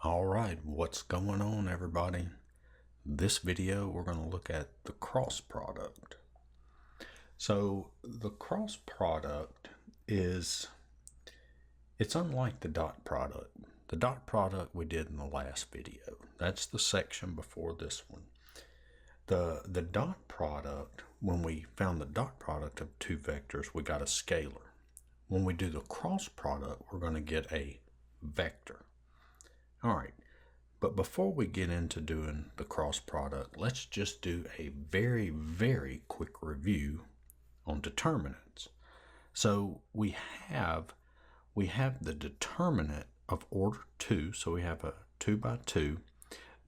Alright, what's going on everybody? This video we're going to look at the cross product. So the cross product it's unlike the dot product. The dot product we did in the last video. That's the section before this one. The dot product, when we found the dot product of two vectors, we got a scalar. When we do the cross product, we're going to get a vector. All right, but before we get into doing the cross product, let's just do a very, very quick review on determinants. So we have the determinant of order 2, so we have a 2 by 2.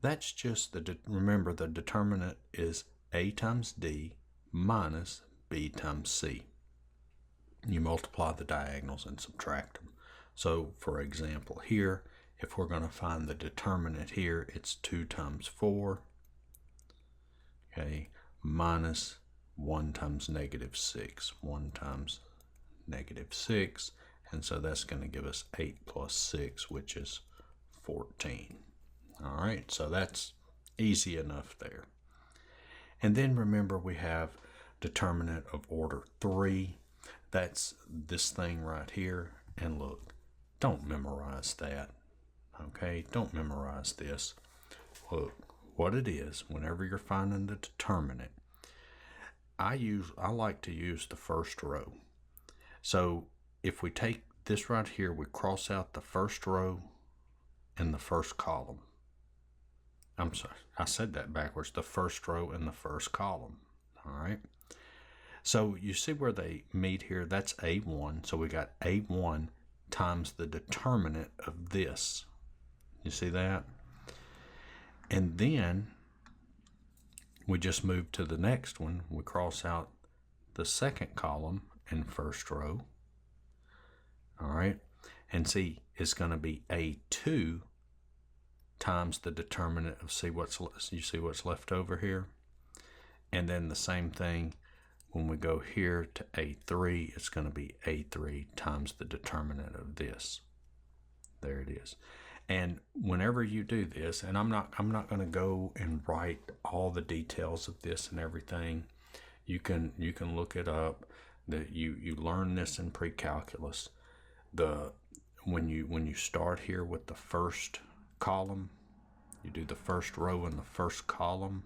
That's just remember the determinant is A times D minus B times C. You multiply the diagonals and subtract them. So for example here, if we're going to find the determinant here, it's 2 times 4, okay, minus 1 times negative 6. 1 times negative 6, and so that's going to give us 8 plus 6, which is 14. All right, so that's easy enough there. And then remember we have determinant of order 3. That's this thing right here. And look, don't memorize that. Okay, don't memorize this. Look, what it is, whenever you're finding the determinant, I like to use the first row. So if we take this right here, we cross out the first row and the first column. I'm sorry, I said that backwards. The first row and the first column. All right. So you see where they meet here? That's A1. So we got A1 times the determinant of this. You see that? And then we just move to the next one. We cross out the second column and first row. All right. And see, it's going to be A2 times the determinant of you see what's left over here? And then the same thing when we go here to A3, it's going to be A3 times the determinant of this. There it is. And whenever you do this, and I'm not going to go and write all the details of this and everything. You can look it up. That you learn this in pre-calculus. When you start here with the first column, you do the first row and the first column,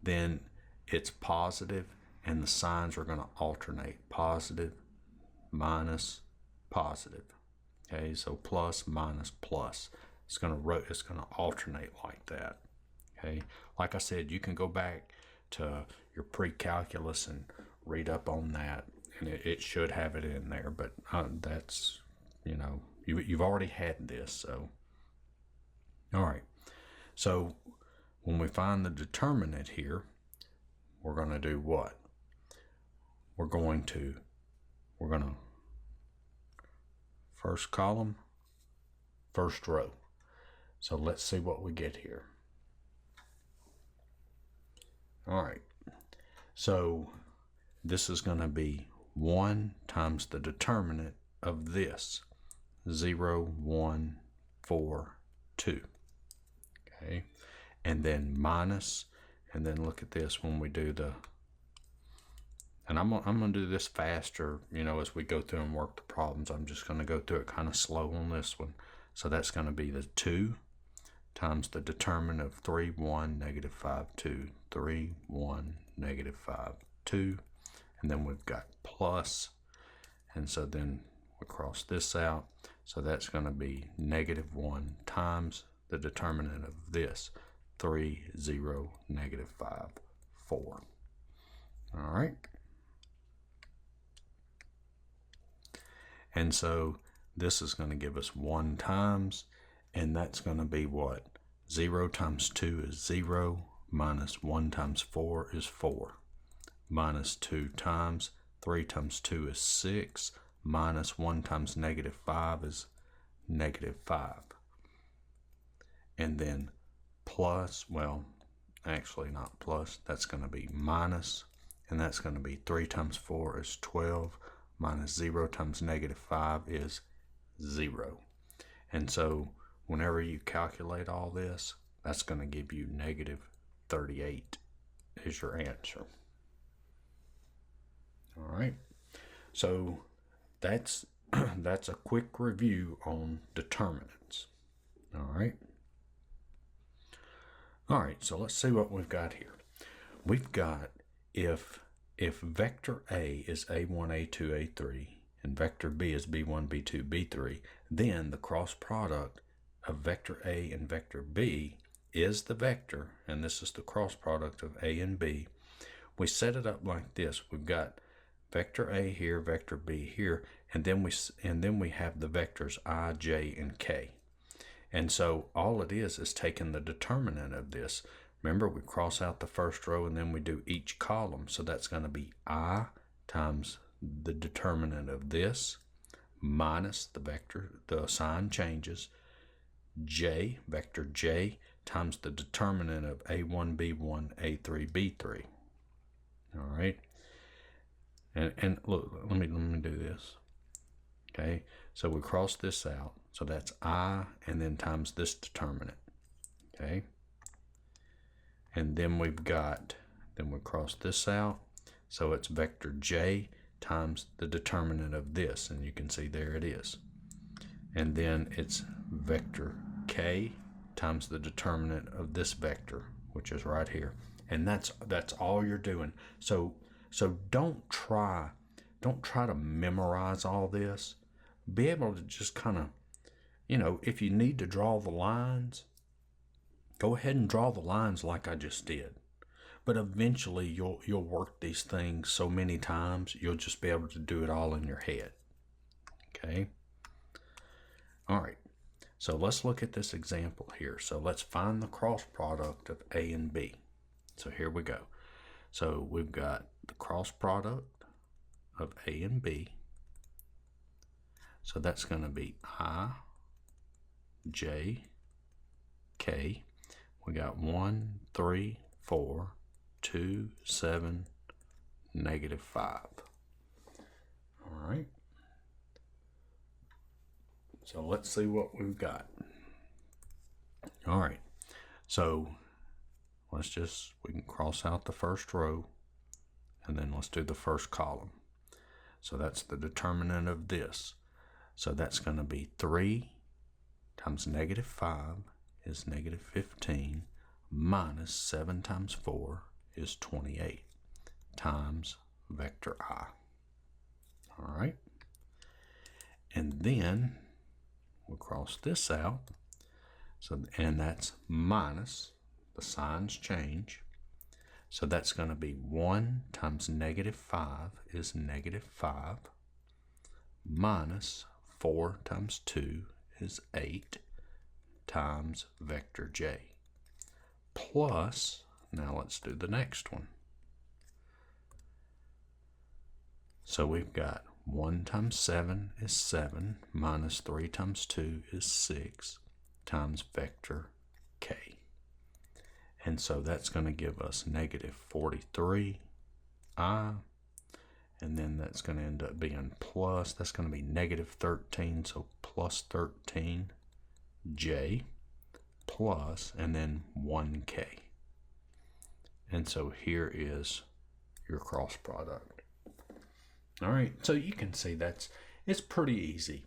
then it's positive and the signs are going to alternate, positive, minus, positive. Okay, so plus, minus, plus. It's going to alternate like that. Okay, like I said, you can go back to your pre-calculus and read up on that, and it should have it in there. But that's, you've already had this. So, all right. So when we find the determinant here, we're going to do what? We're going to first column, first row. So let's see what we get here. All right. So this is going to be 1 times the determinant of this. 0, 1, 4, 2. Okay. And then minus, and then look at this when we do and I'm going to do this faster, as we go through and work the problems. I'm just going to go through it kind of slow on this one. So that's going to be the 2 times the determinant of 3, 1, negative 5, 2, 3, 1, negative 5, 2. And then we've got plus. And so then we cross this out. So that's going to be negative 1 times the determinant of this. 3, 0, negative 5, 4. All right. And so this is going to give us 1 times, and that's going to be what? 0 times 2 is 0, minus 1 times 4 is 4, minus 2 times, 3 times 2 is 6, minus 1 times negative 5 is negative 5. And then plus, well, actually not plus, that's going to be minus, and that's going to be 3 times 4 is 12, minus 0 times negative 5 is 0. And so whenever you calculate all this, that's going to give you negative 38 is your answer. All right. So that's a quick review on determinants. All right. All right, so let's see what we've got here. We've got if vector A is A1, A2, A3, and vector B is B1, B2, B3, then the cross product of vector A and vector B is the vector, and this is the cross product of A and B. We set it up like this. We've got vector A here, vector B here, and then we have the vectors I, J, and K. And so all it is taking the determinant of this. Remember, we cross out the first row and then we do each column. So that's going to be I times the determinant of this minus the vector, the sign changes, J, vector J, times the determinant of A1, B1, A3, B3. All right. And look, let me do this. Okay, so we cross this out. So that's I and then times this determinant. Okay. And then we cross this out. So it's vector J times the determinant of this. And you can see there it is. And then it's vector K times the determinant of this vector, which is right here. And that's all you're doing. So don't try to memorize all this. Be able to just kind of, if you need to draw the lines, go ahead and draw the lines like I just did. But eventually you'll work these things so many times, you'll just be able to do it all in your head. Okay? All right. So let's look at this example here. So let's find the cross product of A and B. So here we go. So we've got the cross product of A and B. So that's going to be I, J, K. We got 1, 3, 4, 2, 7, negative 5. All right. So let's see what we've got. All right. So we can cross out the first row and then let's do the first column. So that's the determinant of this. So that's going to be 3 times negative 5 is negative 15 minus 7 times 4 is 28 times vector I. All right. And then we'll cross this out. And that's minus, the signs change. So that's going to be 1 times negative 5 is negative 5 minus 4 times 2 is 8 times vector J. Plus, now let's do the next one. So we've got 1 times 7 is 7 minus 3 times 2 is 6 times vector K. And so that's going to give us negative 43I. And then that's going to end up being plus, that's going to be negative 13, so plus 13J plus, and then 1K. And so here is your cross product. All right, so you can see it's pretty easy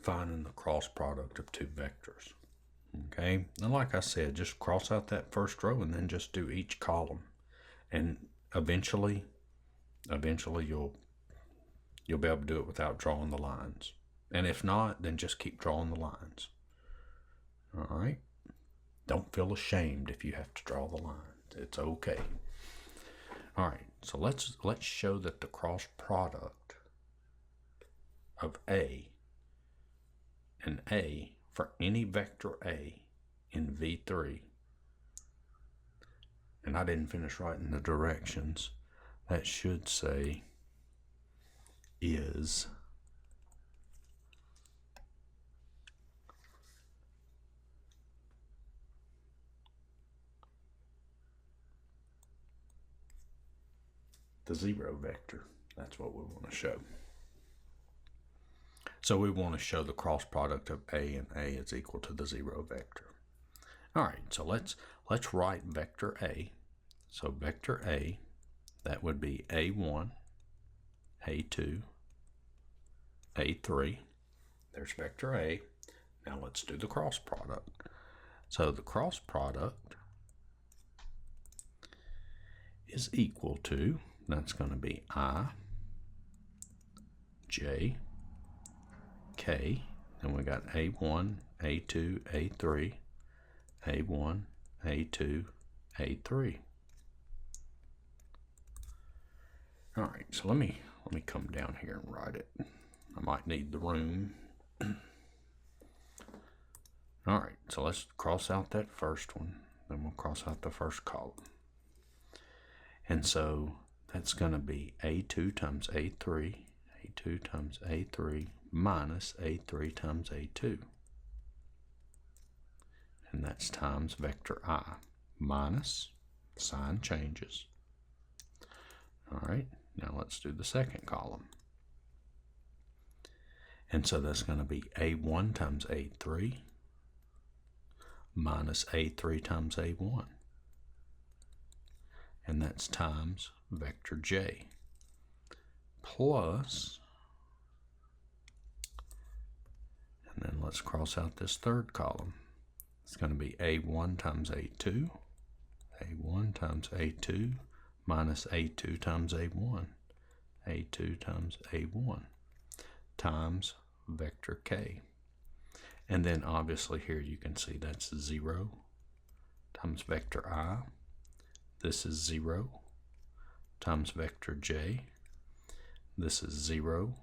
finding the cross product of two vectors. Okay, and like I said, just cross out that first row and then just do each column. And eventually you'll be able to do it without drawing the lines. And if not, then just keep drawing the lines. All right? Don't feel ashamed if you have to draw the lines. It's okay. All right, so let's show that the cross product of A and A for any vector A in V3, and I didn't finish writing the directions, that should say is the zero vector. That's what we want to show. So we want to show the cross product of A and A is equal to the 0 vector. All right, so let's write vector A. So vector A, that would be A1, A2, A3. There's vector A. Now let's do the cross product. So the cross product is equal to, that's going to be I, J, K, and we got A1, A2, A3, A1, A2, A3. All right, so let me come down here and write it. I might need the room. All right, so let's cross out that first one. Then we'll cross out the first column. And so that's going to be A2 times A3, A2 times A3 minus A3 times A2. And that's times vector I minus, sign changes. All right, now let's do the second column. And so that's going to be A1 times A3 minus A3 times A1. And that's times vector J plus, and then let's cross out this third column. It's going to be A1 times A2, A1 times A2 minus A2 times A1, A2 times A1 times vector K. And then obviously here you can see that's 0 times vector I. This is 0 times vector J. This is 0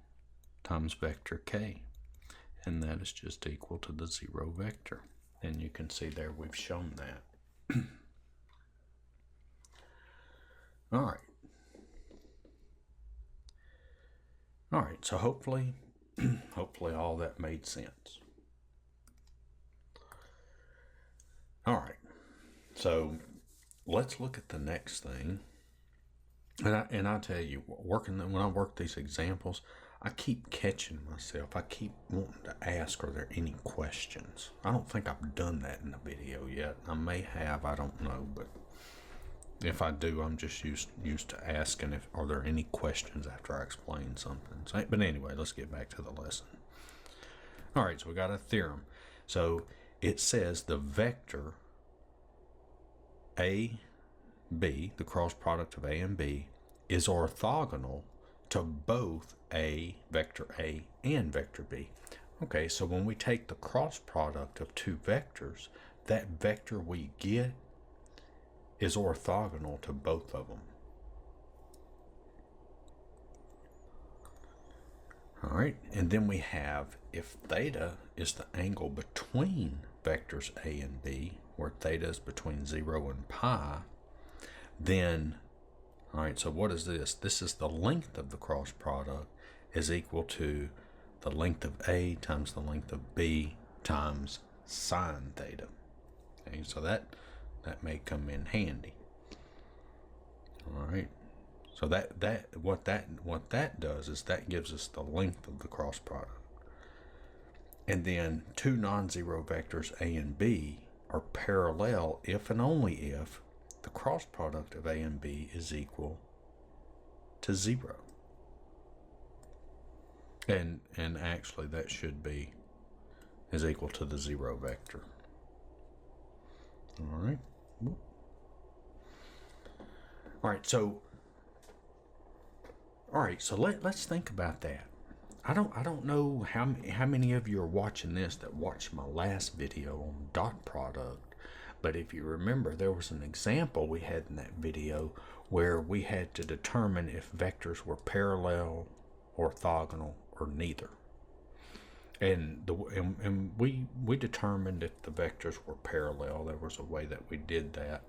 times vector K. And that is just equal to the 0 vector. And you can see there we've shown that. All right. All right, so hopefully all that made sense. All right, so let's look at the next thing. And I tell you, when I work these examples, I keep catching myself. I keep wanting to ask, are there any questions? I don't think I've done that in the video yet. I may have, I don't know, but if I do, I'm just used to asking are there any questions after I explain something. So, but anyway, let's get back to the lesson. All right, so we got a theorem. So it says the vector A, B, the cross product of A and B, is orthogonal to both vector A and vector B. Okay, so when we take the cross product of two vectors, that vector we get is orthogonal to both of them. All right, and then we have, if theta is the angle between vectors A and B, where theta is between 0 and pi, then, all right, so what is this? This is the length of the cross product is equal to the length of A times the length of B times sine theta. Okay, so that may come in handy. All right, so what that does is that gives us the length of the cross product. And then two non-zero vectors A and B are parallel if and only if the cross product of A and B is equal to 0. And actually that should be is equal to the 0 vector. All right. All right, so let's think about that. I don't know how many of you are watching this that watched my last video on dot product, but if you remember, there was an example we had in that video where we had to determine if vectors were parallel, orthogonal, or neither. And we determined if the vectors were parallel. There was a way that we did that.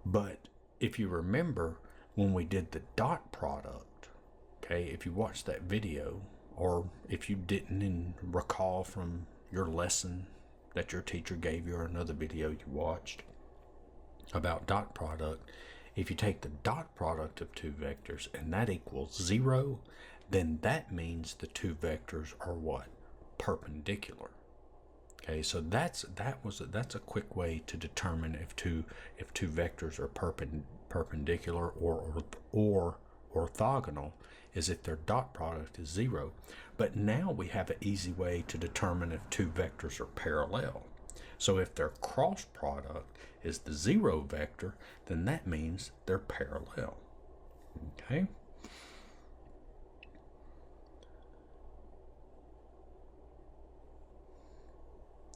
But if you remember, when we did the dot product, okay, if you watched that video, or if you didn't and recall from your lesson that your teacher gave you or another video you watched about dot product, if you take the dot product of two vectors and that equals 0, then that means the two vectors are what? Perpendicular. Okay, so that's a quick way to determine if two vectors are perpendicular or orthogonal, is if their dot product is 0. But now we have an easy way to determine if two vectors are parallel. So if their cross product is the 0 vector, then that means they're parallel. Okay?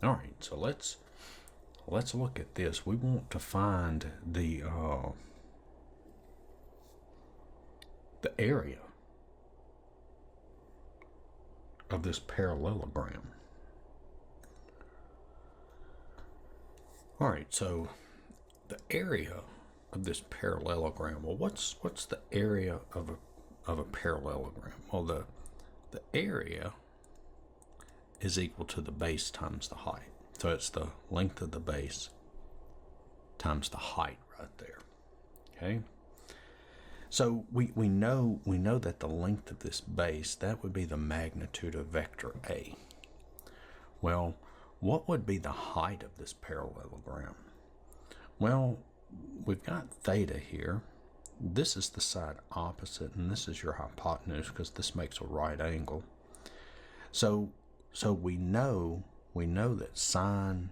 All right, so let's look at this. We want to find the area of this parallelogram. All right, so the area of this parallelogram. Well, what's the area of a parallelogram? Well, the area is equal to the base times the height. So it's the length of the base times the height right there. Okay. So we know that the length of this base, that would be the magnitude of vector A. Well, what would be the height of this parallelogram? Well, we've got theta here. This is the side opposite, and this is your hypotenuse because this makes a right angle. So we know that sine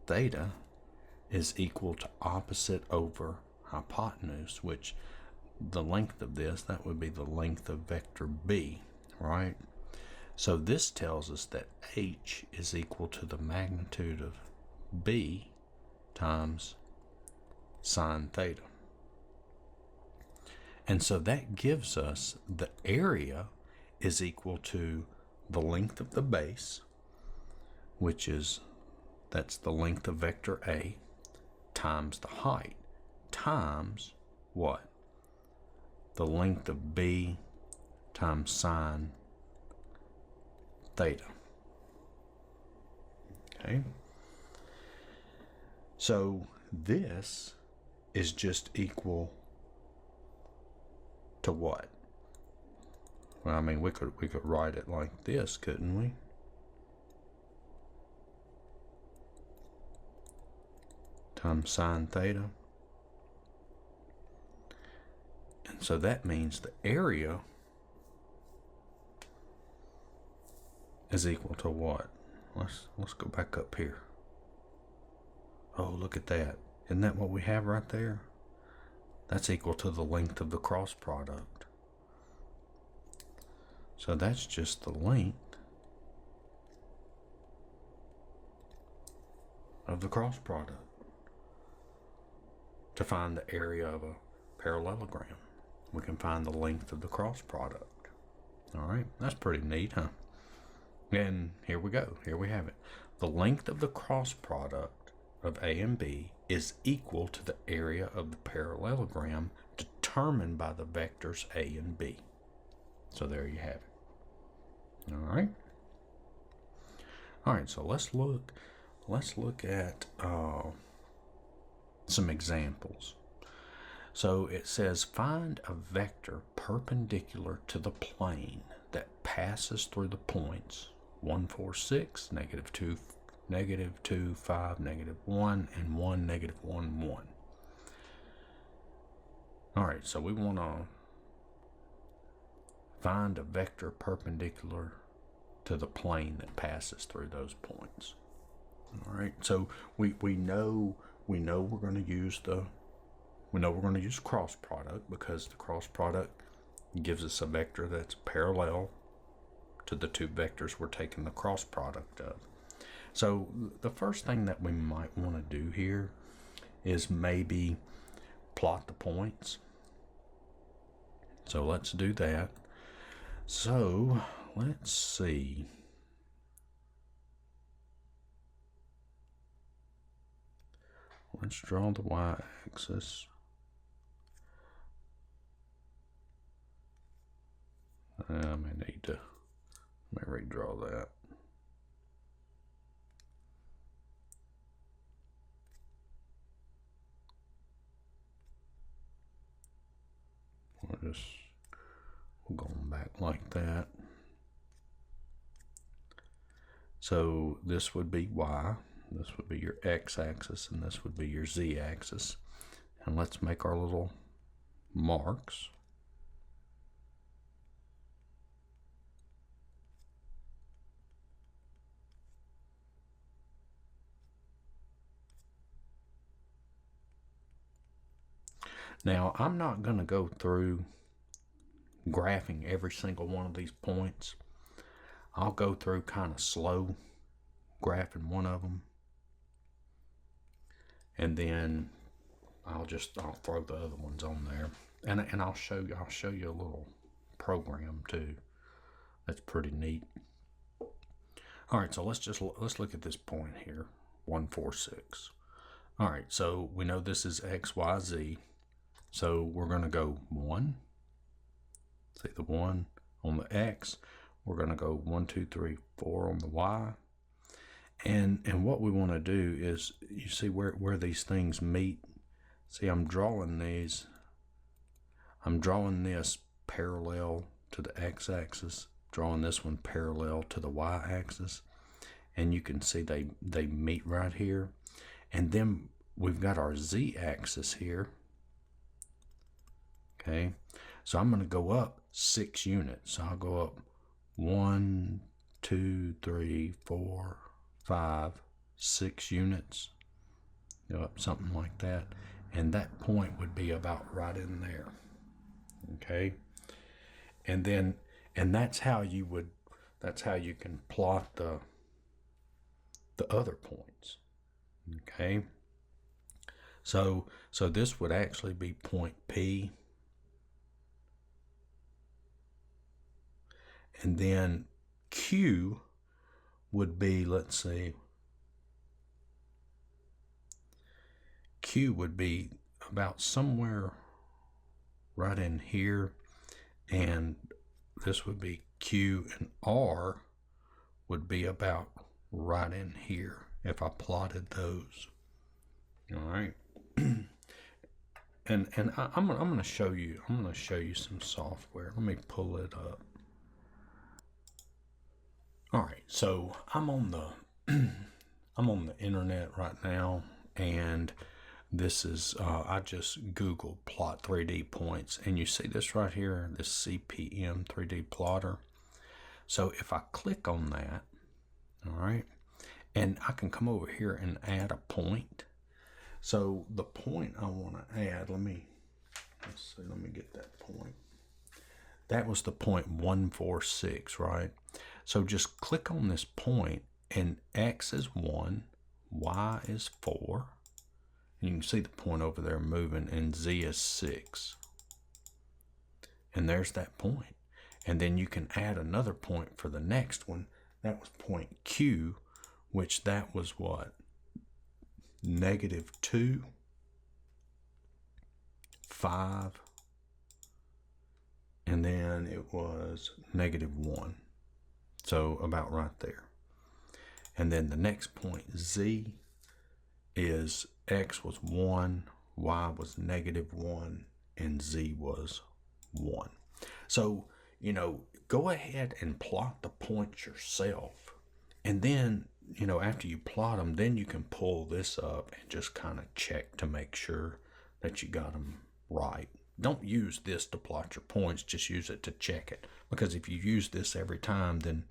theta is equal to opposite over hypotenuse, which the length of this, that would be the length of vector B, right? So this tells us that H is equal to the magnitude of B times sine theta. And so that gives us the area is equal to the length of the base, which is, that's the length of vector A, times the height, times what? The length of B times sine theta. Okay? So this is just equal to what? Well, I mean, we could write it like this, couldn't we? Times sine theta. And so that means the area is equal to what? Let's go back up here. Oh, look at that. Isn't that what we have right there? That's equal to the length of the cross product. So that's just the length of the cross product to find the area of a parallelogram. We can find the length of the cross product. All right, that's pretty neat, huh? And here we go. Here we have it. The length of the cross product of A and B is equal to the area of the parallelogram determined by the vectors A and B. So there you have it. All right. All right, so let's look at some examples. So it says find a vector perpendicular to the plane that passes through the points 1, 4, 6, -2, -2, 5, -1, and 1, -1, 1. All right, so we want to find a vector perpendicular to the plane that passes through those points. All right, so we know we're going to use cross product because the cross product gives us a vector that's parallel to the two vectors we're taking the cross product of. So the first thing that we might want to do here is maybe plot the points. So let's do that. So let's see. Let's draw the y-axis. I may need to redraw that. Going back like that. So this would be y, this would be your x-axis, and this would be your z-axis. And let's make our little marks. Now, I'm not going to go through graphing every single one of these points. I'll go through kind of slow graphing one of them, and then I'll throw the other ones on there, and I'll show you a little program too. That's pretty neat. All right, so let's look at this point here, 1, 4, 6. All right, so we know this is x, y, z. So we're going to go 1. See the 1 on the x. We're going to go 1, 2, 3, 4 on the y. And what we want to do is, you see where these things meet. See, I'm drawing these. I'm drawing this parallel to the x-axis, drawing this one parallel to the y-axis, and you can see they meet right here. And then we've got our z-axis here. Okay, so I'm going to go up 6 units. So I'll go up 1, 2, 3, 4, 5, 6 units. Go up something like that, and that point would be about right in there. Okay, and that's how you can plot the other points. Okay, so this would actually be point P. And then Q would be, let's see, Q would be about somewhere right in here, and this would be Q, and R would be about right in here if I plotted those. All right. and I'm going to show you some software. Let me pull it up. All right, so I'm on the internet right now, and this is I just Googled plot 3D points, and you see this right here, this CPM 3D plotter. So if I click on that, all right, and I can come over here and add a point. So the point I want to add, let me get that point. That was the point 146, right? So just click on this point, and X is 1, Y is 4. And you can see the point over there moving, and Z is 6. And there's that point. And then you can add another point for the next one. That was point Q, which that was what? -2, 5, and then it was -1. So about right there. And then the next point, Z, is X was 1, Y was -1, and Z was 1. So, go ahead and plot the points yourself. And then, after you plot them, then you can pull this up and just kind of check to make sure that you got them right. Don't use this to plot your points, just use it to check it. Because if you use this every time, then,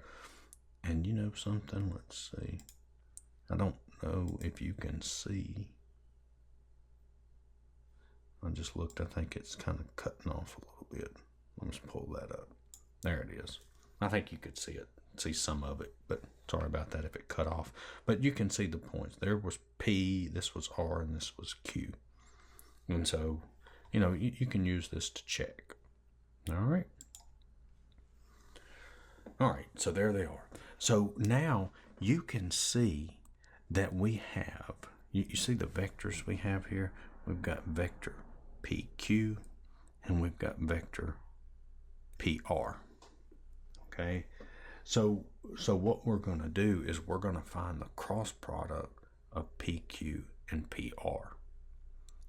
and you know something, let's see. I don't know if you can see. I just looked, I think it's kind of cutting off a little bit. Let me just pull that up. There it is. I think you could see some of it, but sorry about that if it cut off. But you can see the points. There was P, this was R, and this was Q. And so, you can use this to check. All right. All right, so there they are. So now you can see that we have, you see the vectors we have here? We've got vector PQ, and we've got vector PR. Okay, so what we're going to do is we're going to find the cross product of PQ and PR,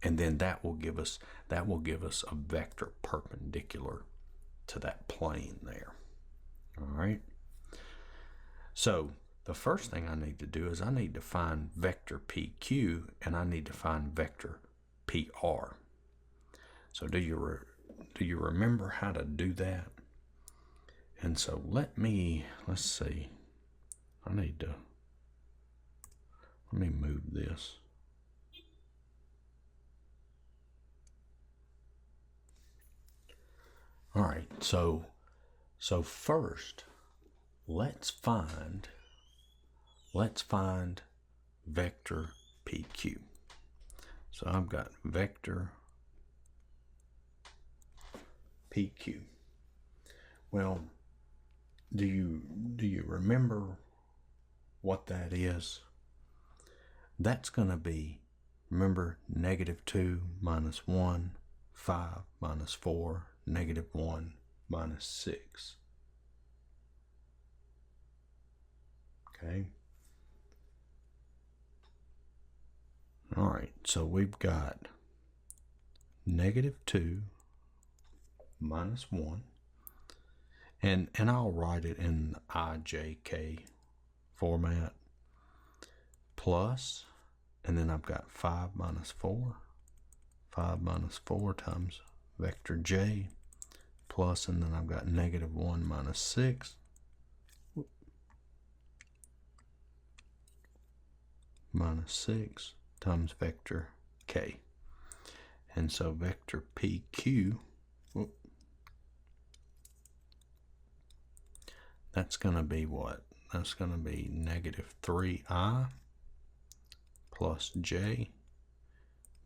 and then that will give us a vector perpendicular to that plane there. All right. So the first thing I need to do is I need to find vector PQ, and I need to find vector PR. So do you remember how to do that? And so let's see. Let me move this. All right, so first, let's find vector PQ. So I've got vector PQ. Well, do you remember what that is? That's going to be, remember, -2 minus 1, 5 minus 4, -1 minus 6. Okay. All right, so we've got -2 minus 1, and I'll write it in IJK format, plus, and then I've got 5 minus 4 times vector J, plus, and then I've got -1 minus 6 minus 6 times vector K. And so vector PQ, that's going to be what? That's going to be -3I plus J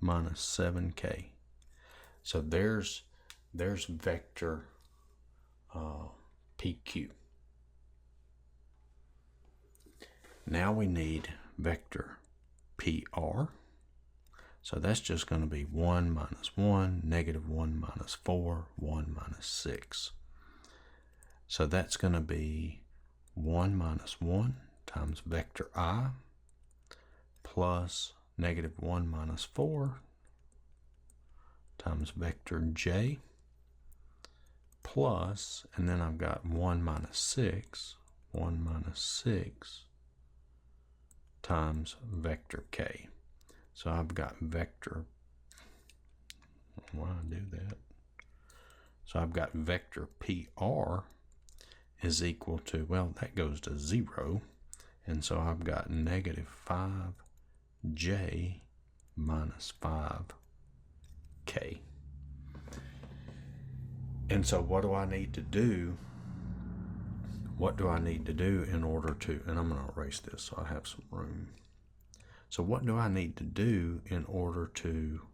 minus 7K. So there's vector PQ. Now we need vector PR. So that's just going to be 1 minus 1, -1 minus 4, 1 minus 6. So that's going to be 1 minus 1 times vector I plus -1 minus 4 times vector J plus, and then I've got 1 minus 6 times vector K. So I've got vector, why do I do that? So I've got vector PR is equal to, well, that goes to 0. And so I've got -5J minus 5K. And so what do I need to do? What do I need to do in order to, and I'm going to erase this so I have some room. So what do I need to do in order to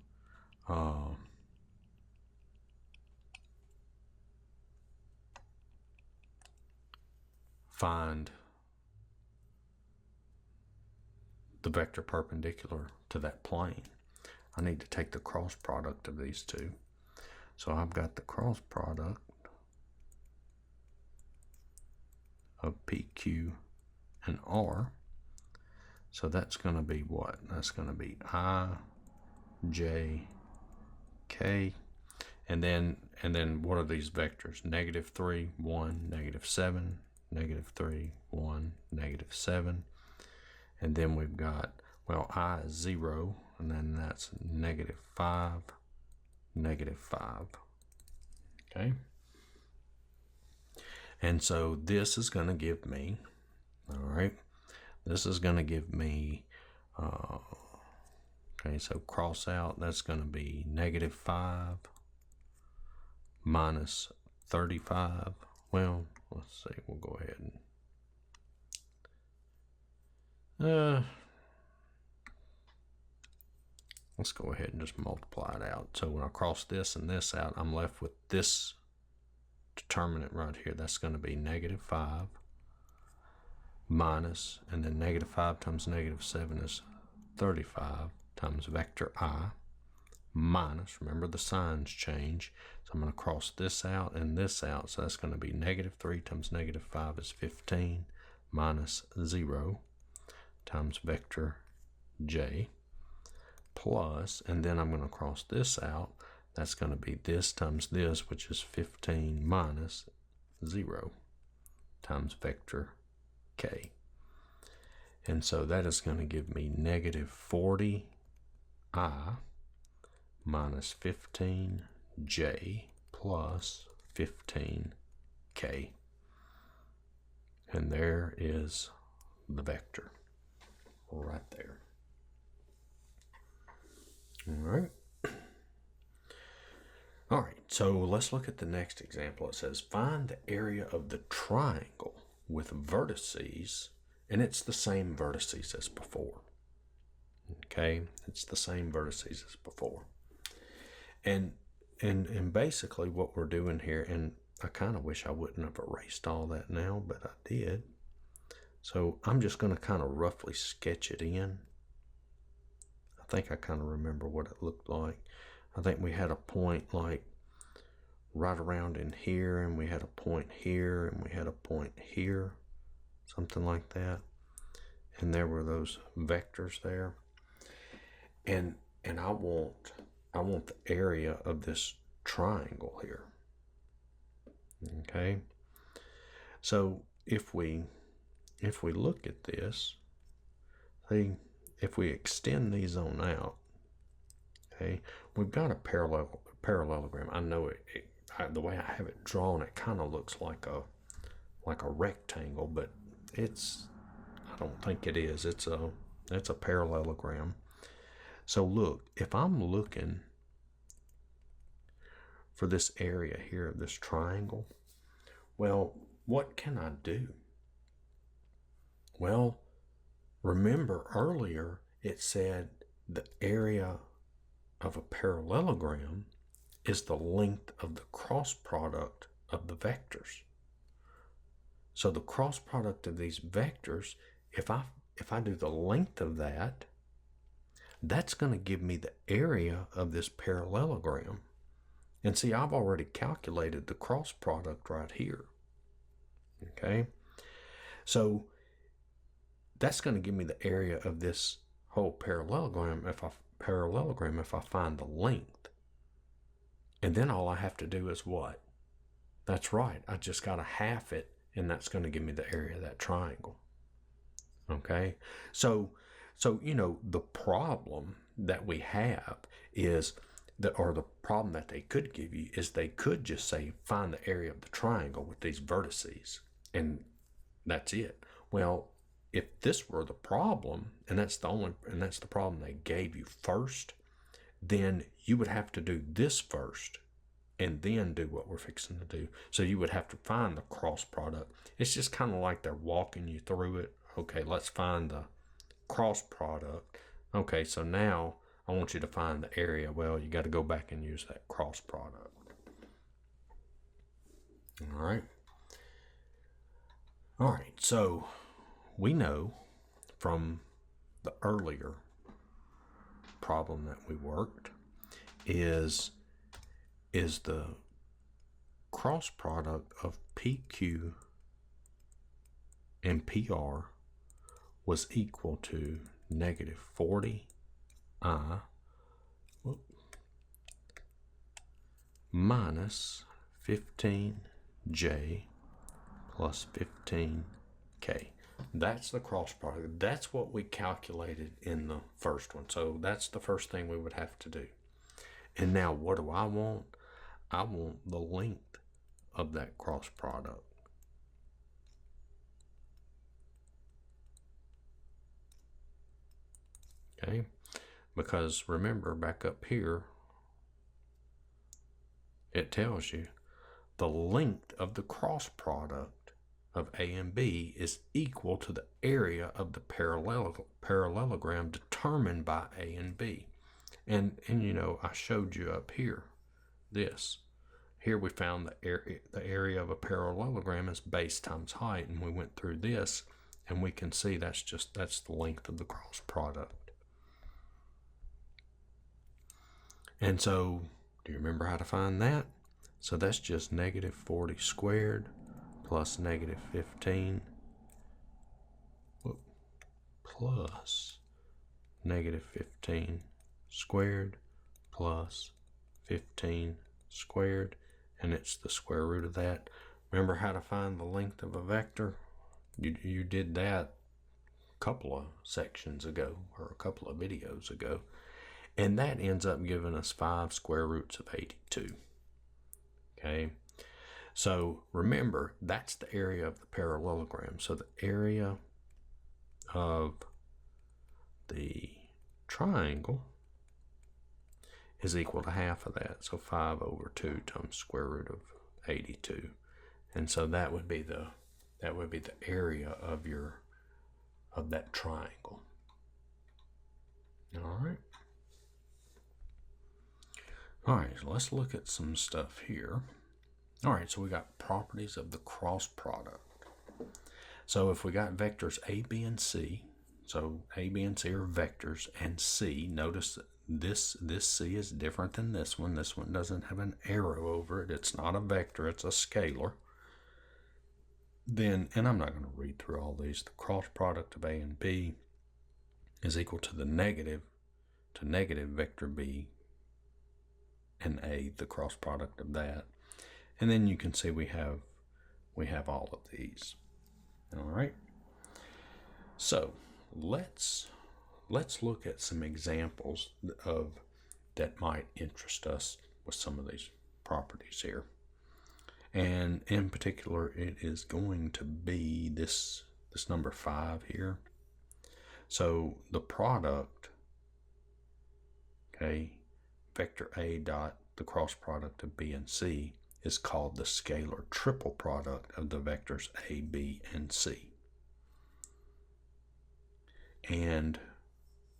find the vector perpendicular to that plane? I need to take the cross product of these two. So I've got the cross product of PQ and R. So that's going to be what? That's going to be I, J, K. And then what are these vectors? -3, 1, -7, -3, 1, -7. And then we've got, well, I is 0, and then that's -5, -5. Okay? And so this is going to give me, all right, this is going to give me, okay, so cross out, that's going to be -5 minus 35. Well, let's see, we'll go ahead and, let's go ahead and just multiply it out. So when I cross this and this out, I'm left with this determinant right here. That's going to be -5 minus, and then -5 times -7 is 35 times vector I minus, remember the signs change, so I'm going to cross this out and this out, so that's going to be -3 times -5 is 15 minus 0 times vector J plus, and then I'm going to cross this out, That's going to be this times this, which is 15 minus 0 times vector k. And so that is going to give me negative 40i minus 15j plus 15k. And there is the vector right there. All right, so let's look at the next example. It says find the area of the triangle with vertices, and it's the same vertices as before. Okay, it's the same vertices as before. And basically what we're doing here, and I kind of wish I wouldn't have erased all that now, but I did. So I'm just going to kind of roughly sketch it in. I think I kind of remember what it looked like. I think we had a point like right around in here, and we had a point here, and we had a point here, something like that. And there were those vectors there. And I want the area of this triangle here. Okay. So if we look at this, see, if we extend these on out, okay, we've got a parallelogram. I know the way I have it drawn, it kind of looks like a rectangle, but I don't think it is. It's a parallelogram. So look, if I'm looking for this area here of this triangle, well, what can I do? Well, remember earlier it said the area of a parallelogram is the length of the cross product of the vectors. So the cross product of these vectors, if I do the length of that, that's going to give me the area of this parallelogram. And see, I've already calculated the cross product right here. Okay? So that's going to give me the area of this whole parallelogram if I find the length. And then all I have to do is what? That's right. I just got to half it, and that's going to give me the area of that triangle. Okay? So you know, the problem that we have is the problem that they could give you is they could just say find the area of the triangle with these vertices, and that's it. Well, if this were the problem, and that's the problem they gave you first, then you would have to do this first and then do what we're fixing to do. So you would have to find the cross product. It's just kind of like they're walking you through it. Okay, let's find the cross product. Okay, so now I want you to find the area. Well, you got to go back and use that cross product. All right, so we know from the earlier problem that we worked is the cross product of PQ and PR was equal to negative 40i minus 15j plus 15k. That's the cross product. That's what we calculated in the first one. So that's the first thing we would have to do. And now what do I want? I want the length of that cross product. Okay, because remember back up here, it tells you the length of the cross product of A and B is equal to the area of the parallelogram determined by A and B. And you know, I showed you up here this. Here we found the area of a parallelogram is base times height, and we went through this, and we can see that's the length of the cross product. And so, do you remember how to find that? So that's just negative 40 squared plus negative 15 plus negative 15 squared plus 15 squared, and it's the square root of that. Remember how to find the length of a vector? You did that a couple of sections ago, or a couple of videos ago, and that ends up giving us 5 square roots of 82. Okay, so remember, that's the area of the parallelogram. So the area of the triangle is equal to half of that. So 5 over 2 times square root of 82. And so that would be the area of that triangle. All right. All right, so let's look at some stuff here. All right, so we got properties of the cross product. So if we got vectors A, B, and C, so A, B, and C are vectors, and C, notice that this C is different than this one. This one doesn't have an arrow over it. It's not a vector, it's a scalar. Then, and I'm not going to read through all these, the cross product of A and B is equal to the negative vector B and A, the cross product of that. And then you can see we have all of these. All right. So let's look at some examples of that might interest us with some of these properties here. And in particular, it is going to be this number 5 here. So the product, okay, vector A dot the cross product of B and C is called the scalar triple product of the vectors A, B, and C. And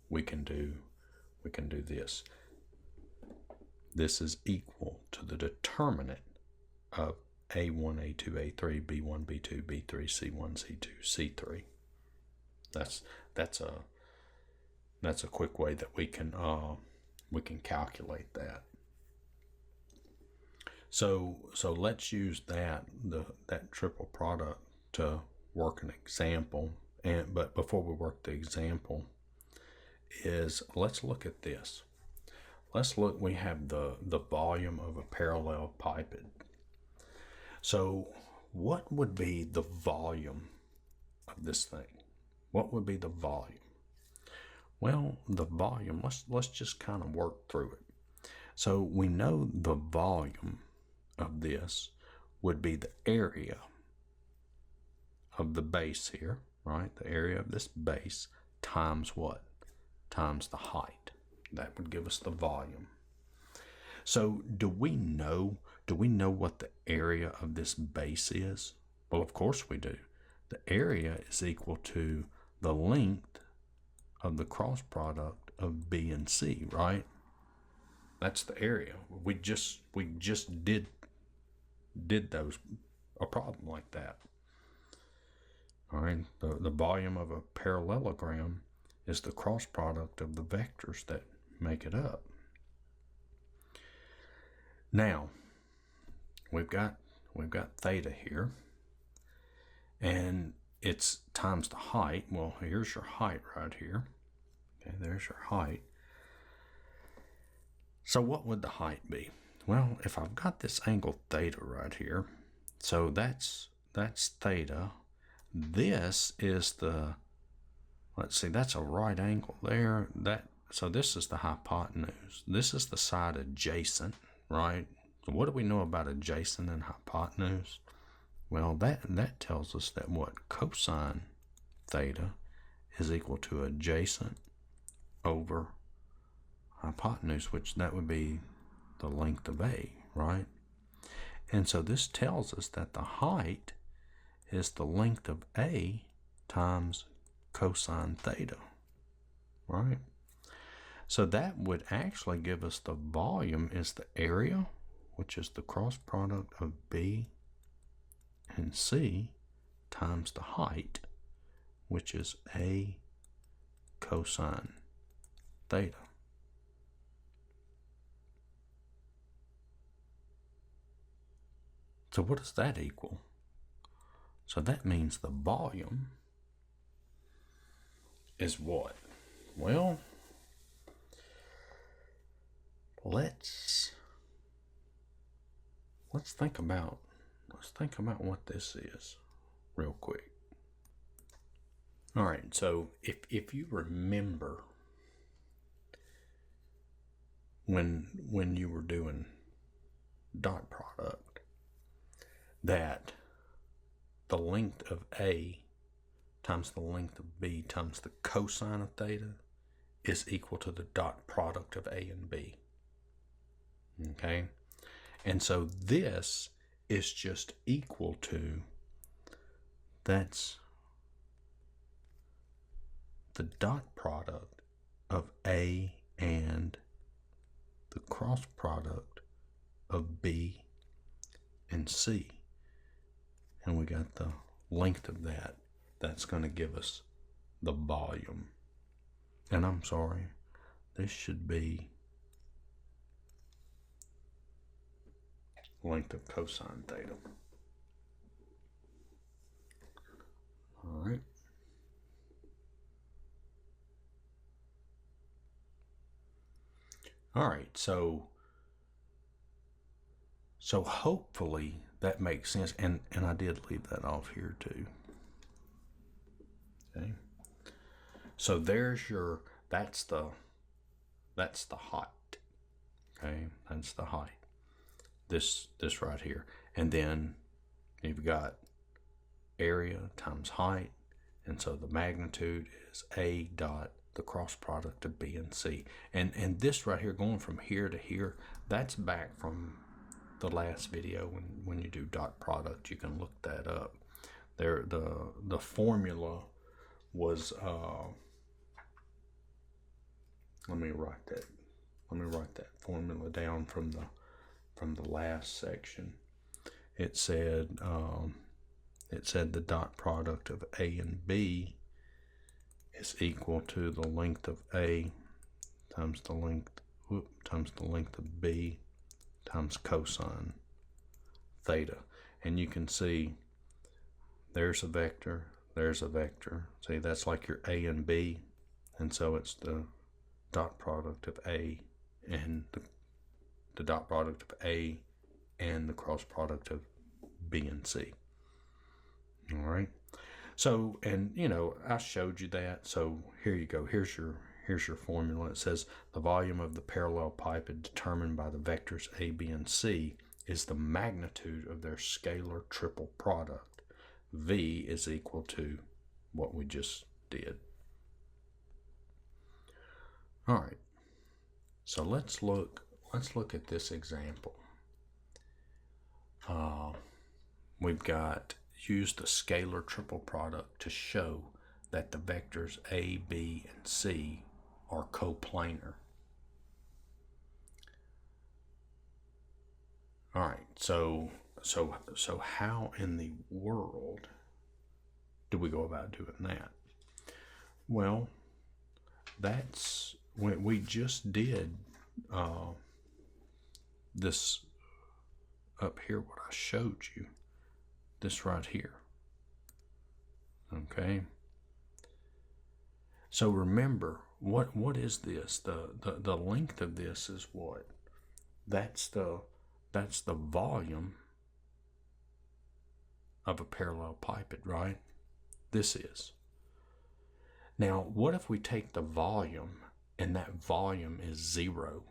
we can do this. This is equal to the determinant of A1, A2, A3, B1, B2, B3, C1, C2, C3. That's a quick way that we can calculate that. So let's use that triple product to work an example. But before we work the example, let's look at this. We have the volume of a parallelepiped. So what would be the volume of this thing? What would be the volume? Well, the volume, let's just kind of work through it. So we know the volume of this would be the area of the base here, right? The area of this base times what? Times the height. That would give us the volume. So do we know what the area of this base is? Well, of course we do. The area is equal to the length of the cross product of B and C, right? That's the area. We just did those a problem like that. All right, the volume of a parallelogram is the cross product of the vectors that make it up. Now, we've got theta here, and it's times the height. Well, here's your height right here. Okay, there's your height. So what would the height be? Well, if I've got this angle theta right here, so that's theta. This is the, let's see, that's a right angle there. So this is the hypotenuse. This is the side adjacent, right? So what do we know about adjacent and hypotenuse? Well, that tells us that what? Cosine theta is equal to adjacent over hypotenuse, which that would be the length of A, right? And so this tells us that the height is the length of A times cosine theta, right? So that would actually give us the volume is the area, which is the cross product of B and C times the height, which is A cosine theta. So what does that equal? So that means the volume is what? Well, let's let's think about what this is real quick. All right, so if you remember when you were doing dot product, that the length of A times the length of B times the cosine of theta is equal to the dot product of A and B. Okay? And so this is just equal to, that's the dot product of A and the cross product of B and C. And we got the length of that. That's going to give us the volume. And I'm sorry, this should be length of cosine theta. All right. All right, so hopefully that makes sense, and I did leave that off here too. Okay. So there's your, that's the height. Okay, that's the height. This right here. And then you've got area times height, and so the magnitude is A dot the cross product of B and C. And this right here, going from here to here, that's back from the last video when you do dot product. You can look that up. There, the formula was let me write that formula down from the last section. It said the dot product of A and B is equal to the length of A times the length of B times cosine theta. And you can see there's a vector, there's a vector. See, that's like your A and B, and so it's the dot product of A and the dot product of A and the cross product of B and C. All right. So, and I showed you that. So here you go. Here's your formula. It says the volume of the parallelepiped determined by the vectors A, B, and C is the magnitude of their scalar triple product. V is equal to what we just did. All right. So let's look at this example. We've got use the scalar triple product to show that the vectors A, B, and C are coplanar. All right, so how in the world do we go about doing that? Well, that's when we just did this up here, what I showed you, this right here. Okay. So remember, what is this? The length of this is what? That's the volume of a parallelepiped, right? This is. Now, what if we take the volume and that volume is 0?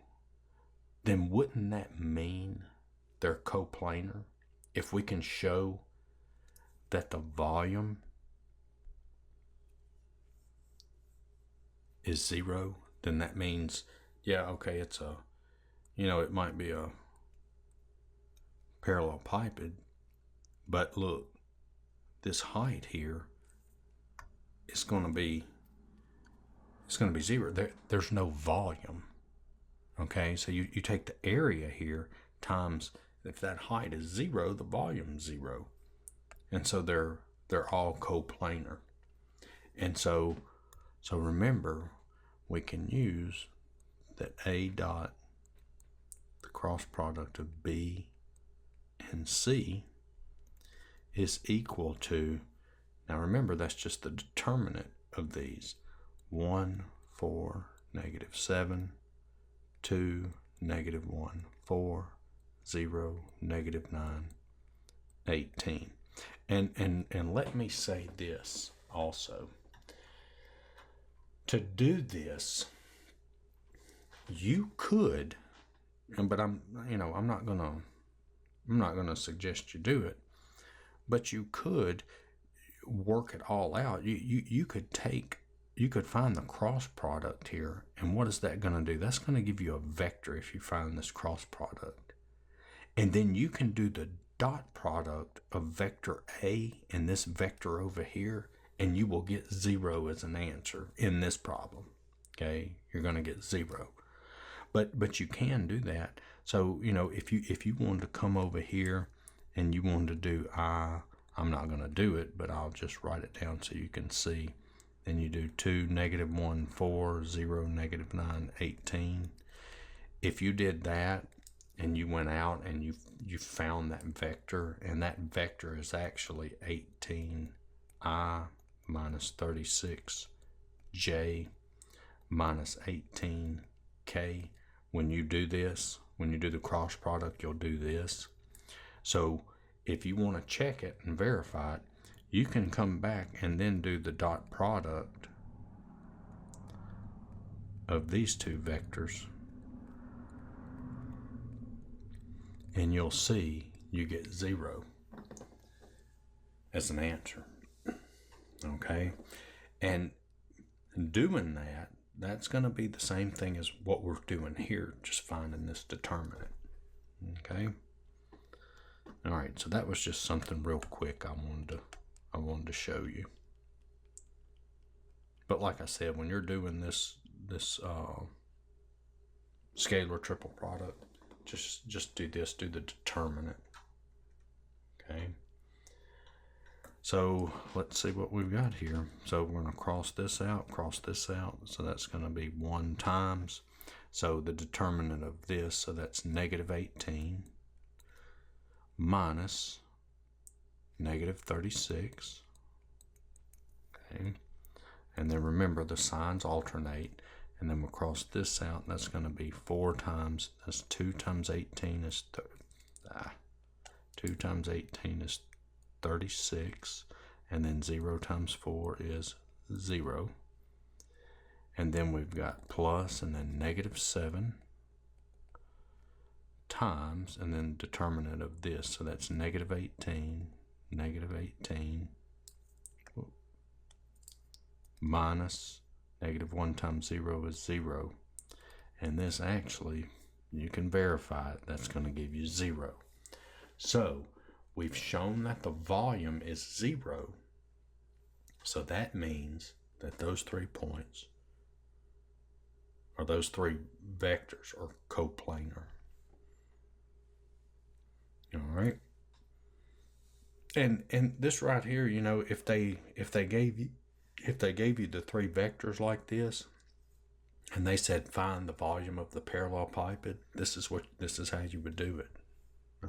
Then wouldn't that mean they're coplanar? If we can show that the volume is 0, then that means, yeah, okay, it's a, it might be a parallelepiped, but look, this height here is going to be 0. There's no volume. Okay, so you take the area here times, if that height is 0, the volume is 0. And so they're all coplanar. And so remember, we can use that A dot, the cross product of B and C, is equal to, now remember, that's just the determinant of these. 1, 4, -7, 2, -1, 4, 0, negative 9, 18. And let me say this also. To do this, you could, but I'm not gonna suggest you do it, but you could work it all out. You could find the cross product here, and what is that going to do? That's going to give you a vector if you find this cross product. And then you can do the dot product of vector A and this vector over here, and you will get 0 as an answer in this problem. Okay, you're going to get 0. But you can do that. So, if you wanted to come over here and you wanted to do I'm not going to do it, but I'll just write it down so you can see. Then you do 2, negative 1, 4, 0, negative 9, 18. If you did that and you went out and you found that vector, and that vector is actually 18i minus 36j minus 18k. When you do this, when you do the cross product, you'll do this. So if you want to check it and verify it, you can come back and then do the dot product of these two vectors, and you'll see you get 0 as an answer. Okay, and doing that, that's going to be the same thing as what we're doing here, just finding this determinant. Okay. All right, so that was just something real quick I wanted to show you. But like I said, when you're doing this scalar triple product, just do this, do the determinant. Okay. So let's see what we've got here. So we're going to cross this out. So that's going to be 1 times. So the determinant of this, so that's negative 18 minus negative 36. Okay. And then remember, the signs alternate. And then we'll cross this out. That's going to be 4 times. That's 2 times 18 is 2 times 18 is 36. And then 0 times 4 is 0. And then we've got plus and then negative 7 times, and then determinant of this. So that's negative 18 minus negative 1 times 0 is 0. And this actually, you can verify it, that's going to give you 0. So we've shown that the volume is 0. So that means that those 3 points, or those 3 vectors, are coplanar. All right. And this right here, if they gave you the 3 vectors like this, and they said find the volume of the parallelepiped, this is how you would do it.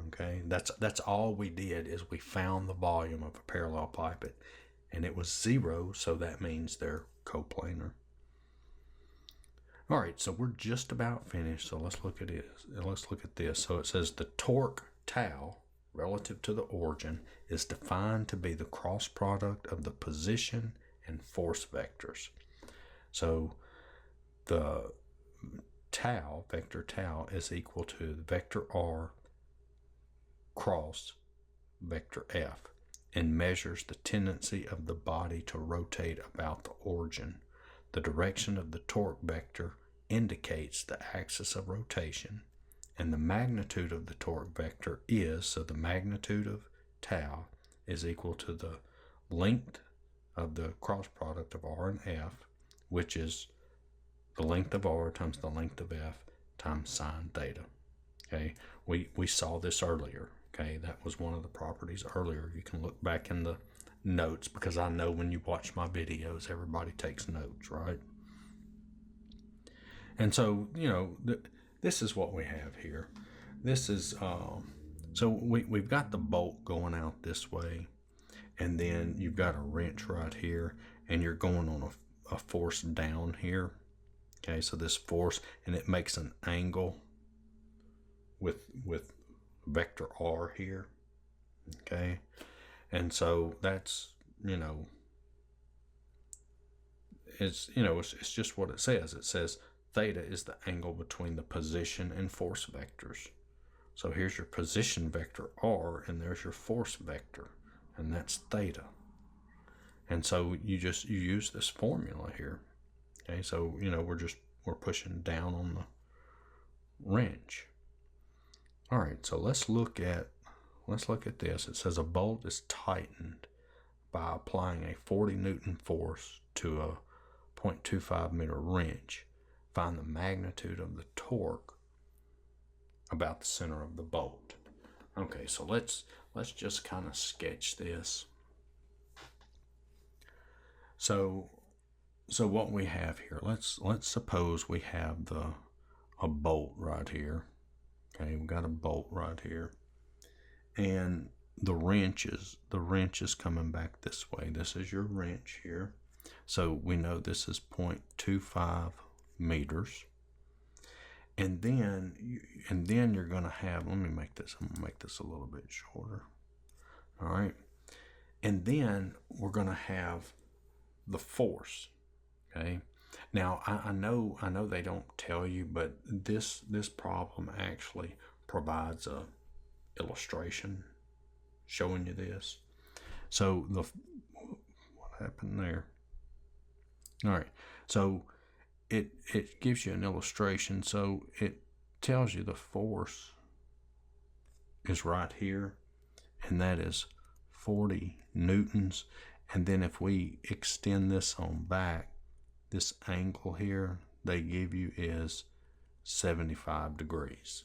Okay, that's all we did, is we found the volume of a parallelepiped, and it was 0, so that means they're coplanar. All right, so we're just about finished. So let's look at it. Let's look at this. So it says the torque tau relative to the origin is defined to be the cross product of the position and force vectors. So the tau, vector tau, is equal to vector r cross vector f, and measures the tendency of the body to rotate about the origin. The direction of the torque vector indicates the axis of rotation, and the magnitude of the torque vector is, so the magnitude of tau is equal to the length of the cross product of r and f, which is the length of r times the length of f times sine theta. Okay, we saw this earlier. Okay, that was one of the properties earlier. You can look back in the notes, because I know when you watch my videos, everybody takes notes, right? And so, this is what we have here. This is, so we've got the bolt going out this way, and then you've got a wrench right here, and you're going on a force down here. Okay, so this force, and it makes an angle with vector r here. Okay, and so that's, it's just what it says. It says theta is the angle between the position and force vectors. So here's your position vector r, and there's your force vector, and that's theta. And so you use this formula here. Okay, so we're pushing down on the wrench. All right, so let's look at this. It says a bolt is tightened by applying a 40 Newton force to a 0.25 meter wrench. Find the magnitude of the torque about the center of the bolt. Okay, so let's just kind of sketch this. So what we have here, let's suppose we have a bolt right here. Okay, we've got a bolt right here, and the wrench is coming back this way. This is your wrench here. So we know this is 0.25 meters. And then you're going to have, I'm going to make this a little bit shorter. All right. And then we're going to have the force. Okay. Now I know they don't tell you, but this problem actually provides a illustration showing you this. So what happened there? All right. So it gives you an illustration. So it tells you the force is right here, and that is 40 newtons. And then if we extend this on back, this angle here they give you is 75 degrees.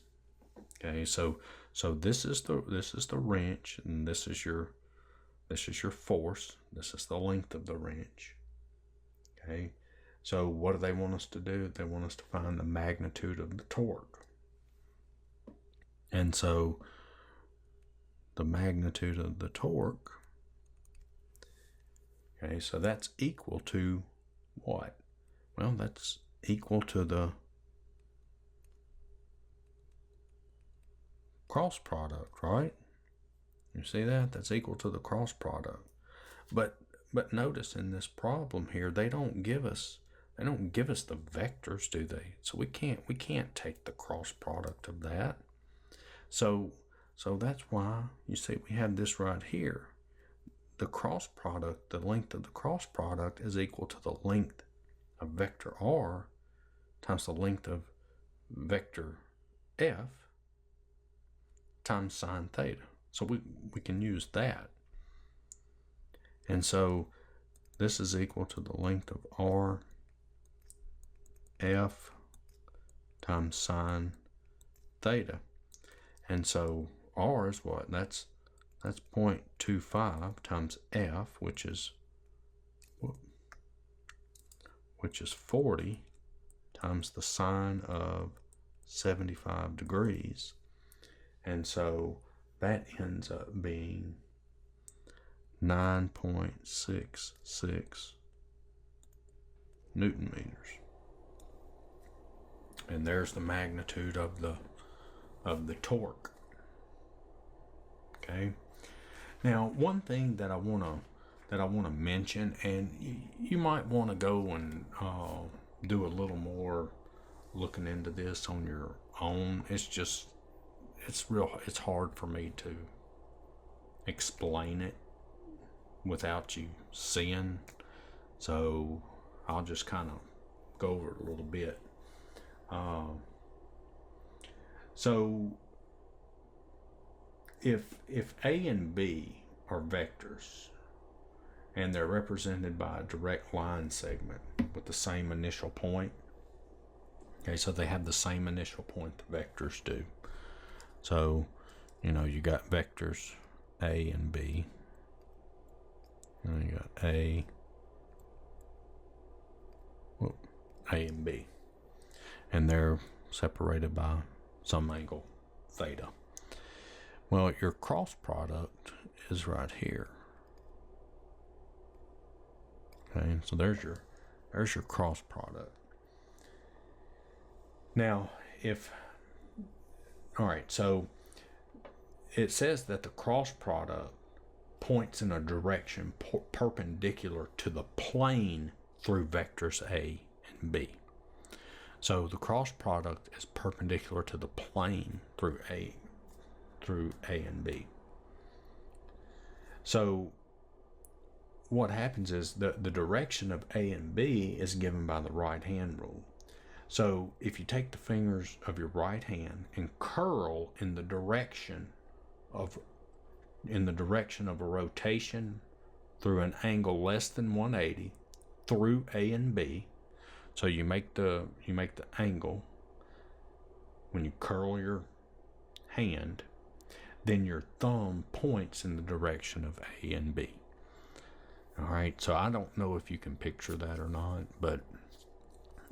Okay, so this is the wrench, and this is your force. This is the length of the wrench. Okay, so what do they want us to do? They want us to find the magnitude of the torque. And so the magnitude of the torque, okay, so that's equal to what? Well, that's equal to the cross product, right? You see that? That's equal to the cross product. But notice in this problem here, they don't give us the vectors, do they? So we can't take the cross product of that. So that's why you see we have this right here. The cross product, the length of the cross product is equal to the length of vector r times the length of vector f times sine theta. So we can use that. And so this is equal to the length of r f times sine theta. And so r is what? That's 0.25 times f, which is 40 times the sine of 75 degrees. And so that ends up being 9.66 Newton meters. And there's the magnitude of the torque. Okay. Now, one thing that I want to mention, and you might want to go and do a little more looking into this on your own. It's hard for me to explain it without you seeing. So I'll just kind of go over it a little bit. So if A and B are vectors and they're represented by a direct line segment with the same initial point, okay, so they have the same initial point the vectors do. So, you got vectors A and B. And you got A and B. And they're separated by some angle, theta. Well, your cross product is right here. Okay, so there's your cross product. Now, so it says that the cross product points in a direction perpendicular to the plane through vectors A and B. So the cross product is perpendicular to the plane through A and B. So what happens is the direction of A and B is given by the right hand rule. So if you take the fingers of your right hand and curl in the direction of a rotation through an angle less than 180 through A and B, so you make the angle when you curl your hand, then your thumb points in the direction of A and B. All right, so I don't know if you can picture that or not, but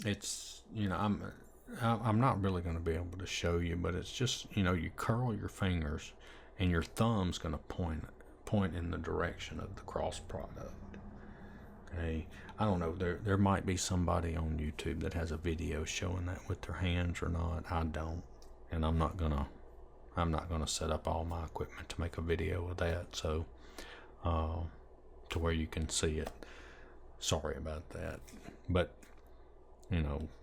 it's, I'm not really going to be able to show you, but it's just, you curl your fingers and your thumb's going to point in the direction of the cross product. Okay, I don't know, there might be somebody on YouTube that has a video showing that with their hands or not. I don't, and I'm not gonna set up all my equipment to make a video of that, so to where you can see it. Sorry about that, but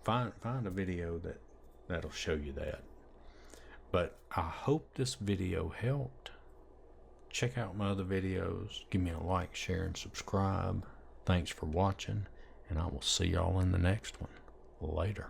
find a video that'll show you that. But I hope this video helped. Check out my other videos. Give me a like, share, and subscribe. Thanks for watching, and I will see y'all in the next one. Later.